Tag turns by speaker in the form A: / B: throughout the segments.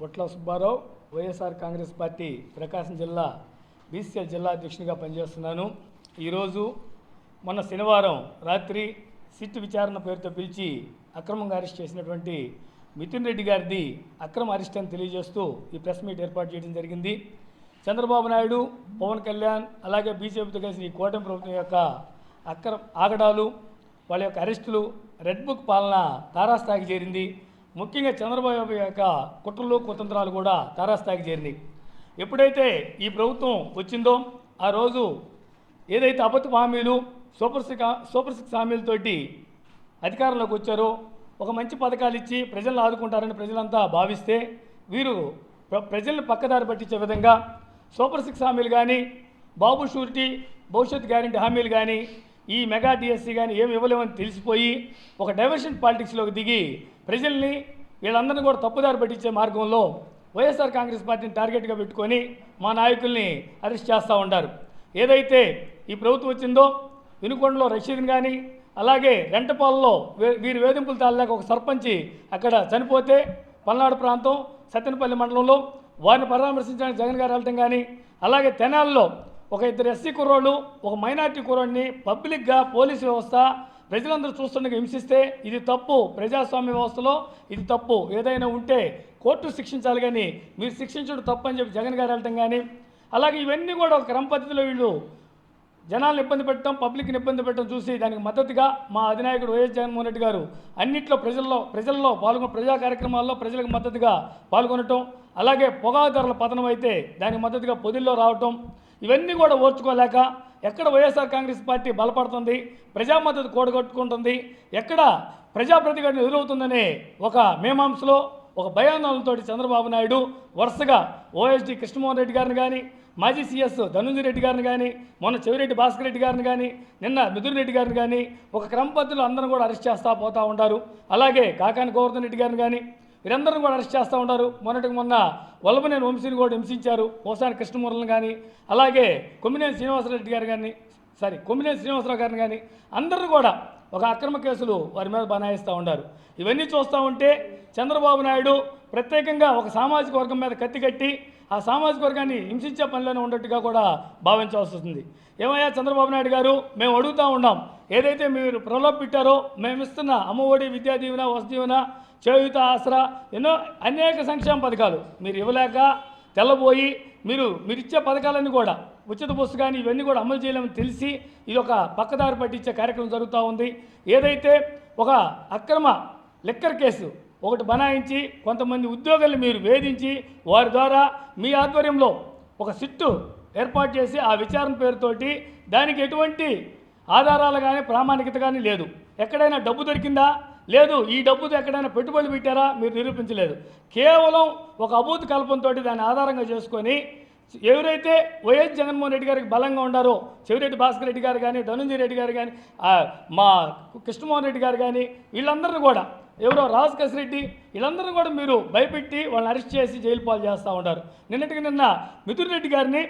A: బొట్ల Subbarao, YSR Congress party ప్రకాశం జిల్లా బీసీఎల్ జిల్లా అధ్యక్షునిగా పనిచేస్తున్నాను. ఈరోజు మొన్న శనివారం రాత్రి సిట్ విచారణ పేరుతో పిలిచి అక్రమంగా అరెస్ట్ చేసినటువంటి మిథున్ రెడ్డి గారిది అక్రమ అరెస్ట్ అని తెలియజేస్తూ ఈ ప్రెస్ మీట్ ఏర్పాటు చేయడం జరిగింది. చంద్రబాబు నాయుడు, పవన్ కళ్యాణ్ అలాగే బీజేపీతో కలిసి ఈ కూటమి ప్రభుత్వం యొక్క ఆగడాలు, వాళ్ళ యొక్క అరెస్టులు, రెడ్ బుక్ పాలన తారాస్థాయికి చేరింది. ముఖ్యంగా చంద్రబాబు యొక్క కుట్రలు కుతంత్రాలు కూడా తారాస్థాయికి చేరినాయి. ఎప్పుడైతే ఈ ప్రభుత్వం వచ్చిందో ఆ రోజు ఏదైతే అబద్ధపు హామీలు, సూపర్ సిక్స్ హామీలతోటి అధికారంలోకి వచ్చారో, ఒక మంచి పథకాలు ఇచ్చి ప్రజలను ఆదుకుంటారని ప్రజలంతా భావిస్తే వీరు ప్రజల్ని పక్కదారి పట్టించే విధంగా సూపర్ సిక్స్ హామీలు కానీ, బాబు షూరిటీ భవిష్యత్ గ్యారెంటీ హామీలు కానీ, ఈ మెగా డిఎస్సీ కానీ ఏమి ఇవ్వలేమని తెలిసిపోయి ఒక డైవర్షన్ పాలిటిక్స్లోకి దిగి ప్రజల్ని వీళ్ళందరినీ కూడా తప్పుదారి పట్టించే మార్గంలో వైఎస్ఆర్ కాంగ్రెస్ పార్టీని టార్గెట్గా పెట్టుకొని మా నాయకుల్ని అరెస్ట్ చేస్తూ ఉంటారు. ఏదైతే ఈ ప్రభుత్వం వచ్చిందో వినుకొండలో రషీద్ని కానీ, అలాగే రెంటపాలలో వీరి వేధింపులు తాళలేక ఒక సర్పంచి అక్కడ చనిపోతే పల్నాడు ప్రాంతం సత్తెనపల్లి మండలంలో వారిని పరామర్శించడానికి జగన్ గారు వెళ్ళటం కానీ, అలాగే తెనాల్లో ఒక ఇద్దరు ఎస్సీ కుర్రోళ్ళు, ఒక మైనార్టీ కుర్రోడిని పబ్లిక్గా పోలీసు వ్యవస్థ ప్రజలందరూ చూస్తుండగా హింసిస్తే ఇది తప్పు, ప్రజాస్వామ్య వ్యవస్థలో ఇది తప్పు, ఏదైనా ఉంటే కోర్టు శిక్షించాలి కానీ మీరు శిక్షించడం తప్పు అని చెప్పి జగన్ గారు వెళ్ళటం కానీ, అలాగే ఇవన్నీ కూడా ఒక క్రమ పద్ధతిలో వీళ్ళు జనాలను ఇబ్బంది పెట్టడం, పబ్లిక్ని ఇబ్బంది పెట్టడం చూసి దానికి మద్దతుగా మా అధినాయకుడు వైఎస్ జగన్మోహన్ రెడ్డి గారు అన్నింటిలో ప్రజల్లో పాల్గొన్న ప్రజా కార్యక్రమాల్లో ప్రజలకు మద్దతుగా పాల్గొనటం, అలాగే పొగాకు ధరల పతనం అయితే దానికి మద్దతుగా పొదిల్లో రావటం, ఇవన్నీ కూడా ఓర్చుకోలేక ఎక్కడ వైఎస్ఆర్ కాంగ్రెస్ పార్టీ బలపడుతుంది, ప్రజా మద్దతు కూడగట్టుకుంటుంది, ఎక్కడ ప్రజాప్రతిఘటన ఎదురవుతుందనే ఒక మీమాంసలో ఒక భయాందోళనతో చంద్రబాబు నాయుడు వరుసగా ఓఎస్డీ కృష్ణమోహన్ రెడ్డి గారిని కానీ, మాజీ సీఎస్ ధనుంజయ రెడ్డి గారిని కానీ, మొన్న చెవిరెడ్డి భాస్కర్ రెడ్డి గారిని కానీ, నిన్న మిథున్ రెడ్డి గారిని కానీ ఒక క్రమ పద్ధతిలో అందరూ కూడా అరెస్ట్ చేస్తూ పోతూ ఉంటారు. అలాగే కాకాని గోవర్ధన్ రెడ్డి గారిని కానీ వీరందరూ కూడా అరెస్ట్ చేస్తూ ఉంటారు. మొన్న వల్లభనేని వంశీని కూడా హింసించారు, పోసాని కృష్ణమూర్తిని కానీ, అలాగే కొమ్మినేని శ్రీనివాసరావు గారిని కానీ అందరూ కూడా ఒక అక్రమ కేసులు వారి మీద బనాయిస్తూ ఉంటారు. ఇవన్నీ చూస్తూ ఉంటే చంద్రబాబు నాయుడు ప్రత్యేకంగా ఒక సామాజిక వర్గం మీద కత్తి కట్టి ఆ సామాజిక వర్గాన్ని హింసించే పనిలోనే ఉన్నట్టుగా కూడా భావించాల్సి వస్తుంది. ఏమయ్యా చంద్రబాబు నాయుడు గారు, మేము అడుగుతూ ఉన్నాం, ఏదైతే మీరు ప్రలోభ పెట్టారో మేము ఇస్తున్న అమ్మఒడి, విద్యా దీవెన, వసతి దీవెన, చేయూత, ఆసరా, ఎన్నో అనేక సంక్షేమ పథకాలు మీరు ఇవ్వలేక తెల్లబోయి మీరు ఇచ్చే పథకాలన్నీ కూడా ఉచిత బస్సు కానీ ఇవన్నీ కూడా అమలు చేయలేమని తెలిసి ఇది ఒక పక్కదారి పట్టించే కార్యక్రమం జరుగుతూ ఉంది. ఏదైతే ఒక అక్రమ లిక్కర్ కేసు ఒకటి బనాయించి కొంతమంది ఉద్యోగుల్ని మీరు వేధించి వారి ద్వారా మీ ఆధ్వర్యంలో ఒక సిట్టు ఏర్పాటు చేసి ఆ విచారణ పేరుతోటి దానికి ఎటువంటి ఆధారాలు కానీ ప్రామాణికత కానీ లేదు. ఎక్కడైనా డబ్బు దొరికిందా? లేదు. ఈ డబ్బుతో ఎక్కడైనా పెట్టుబడులు పెట్టారా? మీరు నిరూపించలేదు. కేవలం ఒక అభూత కల్పంతో దాన్ని ఆధారంగా చేసుకొని ఎవరైతే వైఎస్ జగన్మోహన్ రెడ్డి గారికి బలంగా ఉండారో చెవిరెడ్డి భాస్కర్ రెడ్డి గారు కానీ, ధనుంజయ రెడ్డి గారు కానీ, మా కృష్ణమోహన్ రెడ్డి గారు కానీ వీళ్ళందరూ కూడా ఎవరో రాజకేశ్ రెడ్డి వీళ్ళందరూ కూడా మీరు భయపెట్టి వాళ్ళని అరెస్ట్ చేసి జైలు పాలు చేస్తూ ఉంటారు. నిన్న మిథున్ రెడ్డి గారిని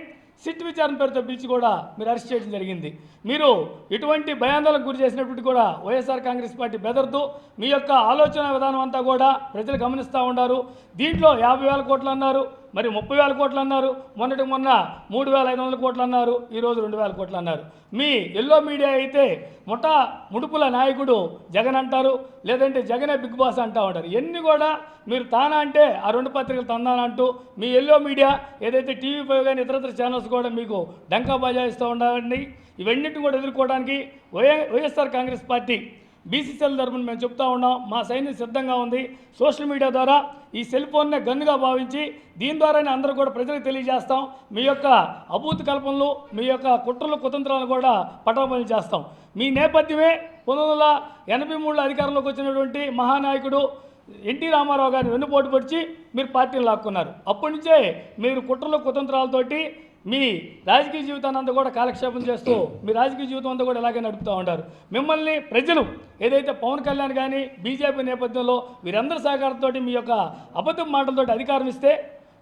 A: సిట్ విచారణ పేరుతో పిలిచి కూడా మీరు అరెస్ట్ చేయడం జరిగింది. మీరు ఎటువంటి భయాందోళనకు గురి చేసినప్పటికీ కూడా వైఎస్ఆర్ కాంగ్రెస్ పార్టీ బెదర్తూ మీ యొక్క ఆలోచన విధానం అంతా కూడా ప్రజలు గమనిస్తూ ఉన్నారు. దీంట్లో 50,000 కోట్లు అన్నారు, మరి 30,000 కోట్లు అన్నారు, మొన్న 3,500 కోట్లు అన్నారు, ఈరోజు 2,000 కోట్లు అన్నారు. మీ ఎల్లో మీడియా అయితే ముడుపుల నాయకుడు జగన్ అంటారు, లేదంటే జగనే బిగ్ బాస్ అంటూ ఉంటారు. ఇవన్నీ కూడా మీరు తానా అంటే ఆ 2 పత్రికలు తందానంటూ మీ ఎల్లో మీడియా ఏదైతే TV5 కానీ ఇతరత్ర ఛానల్స్ కూడా మీకు డంకా బజాయిస్తూ ఉండాలండి. ఇవన్నిటిని కూడా ఎదుర్కోవడానికి వైఎస్ఆర్ కాంగ్రెస్ పార్టీ బీసీసీఎల్ తరఫున మేము చెప్తా ఉన్నాం. మా సైన్యం సిద్ధంగా ఉంది. సోషల్ మీడియా ద్వారా ఈ సెల్ ఫోన్నే గన్నుగా భావించి దీని ద్వారానే అందరూ కూడా ప్రజలకు తెలియజేస్తాం. మీ యొక్క అభూత కల్పనలు, మీ యొక్క కుట్రలు కుతంత్రాలను కూడా పటాపంచలు చేస్తాం. మీ నేపథ్యమే 1983లో అధికారంలోకి వచ్చినటువంటి మహానాయకుడు ఎన్టీ రామారావు గారిని వెన్నుపోటు పొడిచి మీరు పార్టీని లాక్కున్నారు. అప్పటి నుంచే మీరు కుట్రలు కుతంత్రాలతోటి మీ రాజకీయ జీవితాన్ని అంతా కూడా కాలక్షేపం చేస్తూ మీ రాజకీయ జీవితం అంతా కూడా ఇలాగే నడుపుతూ ఉంటారు. మిమ్మల్ని ప్రజలు ఏదైతే పవన్ కళ్యాణ్ కానీ బీజేపీ నేపథ్యంలో వీరందరి సహకారంతో మీ యొక్క అబద్ధం మాటలతోటి అధికారం ఇస్తే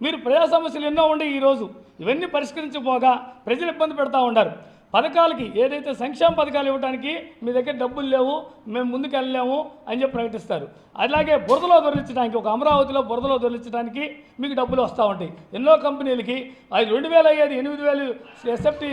A: మీరు ప్రజా సమస్యలు ఎన్నో ఉండే ఈరోజు ఇవన్నీ పరిష్కరించకపోగా ప్రజలు ఇబ్బంది పెడతా ఉన్నారు. పథకాలకి ఏదైతే సంక్షేమ పథకాలు ఇవ్వడానికి మీ దగ్గర డబ్బులు లేవు, మేము ముందుకు వెళ్ళలేము అని చెప్పి ప్రకటిస్తారు. అలాగే బురదలో దొరికించడానికి, ఒక అమరావతిలో బురదలో దొరికించడానికి మీకు డబ్బులు వస్తూ ఉంటాయి. ఎన్నో కంపెనీలకి అది 2000 అయ్యేది 8000 ఎస్ఎఫ్టీ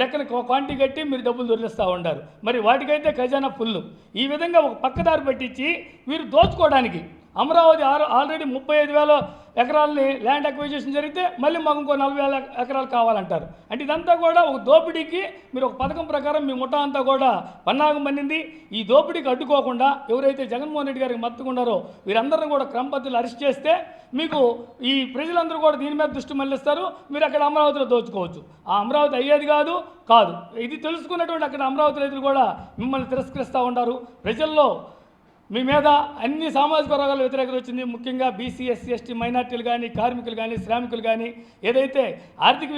A: లెక్కన క్వాంటిటీ కట్టి మీరు డబ్బులు దొరికిస్తూ ఉంటారు. మరి వాటికైతే ఖజానా ఫుల్. ఈ విధంగా ఒక పక్కదారి పట్టించి మీరు దోచుకోవడానికి అమరావతి ఆల్రెడీ 35,000 ఎకరాలని ల్యాండ్ అక్విజిషన్ జరిగితే మళ్ళీ మాకు ఇంకో 40,000 ఎకరాలు కావాలంటారు. అంటే ఇదంతా కూడా ఒక దోపిడీకి మీరు ఒక పథకం ప్రకారం మీ ముఠా అంతా కూడా పన్నాగం పన్నింది. ఈ దోపిడీకి అడ్డుకోకుండా ఎవరైతే జగన్మోహన్ రెడ్డి గారికి మద్దతుకున్నారో వీరందరిని కూడా క్రమ పద్ధతిలో అరెస్ట్ చేస్తే మీకు ఈ ప్రజలందరూ కూడా దీని మీద దృష్టి మళ్లిస్తారు. మీరు అక్కడ అమరావతిలో దోచుకోవచ్చు. ఆ అమరావతి అయ్యేది కాదు. ఇది తెలుసుకున్నటువంటి అక్కడ అమరావతి రైతులు కూడా మిమ్మల్ని తిరస్కరిస్తూ ఉంటారు. ప్రజల్లో మీ మీద అన్ని సామాజిక వర్గాల వ్యతిరేకత వచ్చింది. ముఖ్యంగా బీసీ, ఎస్సీ, ఎస్టీ, మైనార్టీలు కానీ, కార్మికులు కానీ, శ్రామికులు కానీ ఏదైతే ఆర్థిక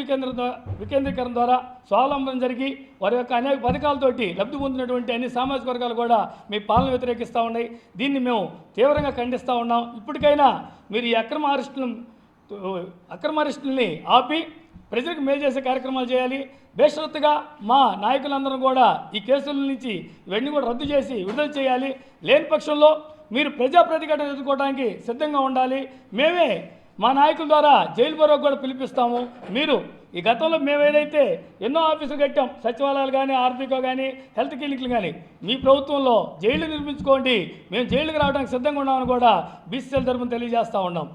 A: వికేంద్రీకరణ ద్వారా స్వావలంబన జరిగి వారి యొక్క అనేక పథకాలతోటి లబ్ధి పొందినటువంటి అన్ని సామాజిక వర్గాలు కూడా మీ పాలన వ్యతిరేకిస్తూ ఉన్నాయి. దీన్ని మేము తీవ్రంగా ఖండిస్తూ ఉన్నాం. ఇప్పటికైనా మీరు ఈ అక్రమ అరెస్టుల్ని ఆపి ప్రజలకు మేలు చేసే కార్యక్రమాలు చేయాలి. బేషరతుగా మా నాయకులందరూ కూడా ఈ కేసుల నుంచి ఇవన్నీ కూడా రద్దు చేసి విడుదల చేయాలి. లేని పక్షంలో మీరు ప్రజాప్రతిఘటన ఎదుర్కోవడానికి సిద్ధంగా ఉండాలి. మేమే మా నాయకుల ద్వారా జైలు బరోకు కూడా పిలిపిస్తాము. మీరు ఈ గతంలో మేము ఏదైతే ఎన్నో ఆఫీసులు కట్టాం, సచివాలయాలు కానీ, ఆర్బీకో కానీ, హెల్త్ క్లినిక్లు కానీ, మీ ప్రభుత్వంలో జైలు నిర్మించుకోండి, మేము జైలుకి రావడానికి సిద్ధంగా ఉన్నామని కూడా బీసీఎల్ తరఫున తెలియజేస్తూ ఉన్నాం.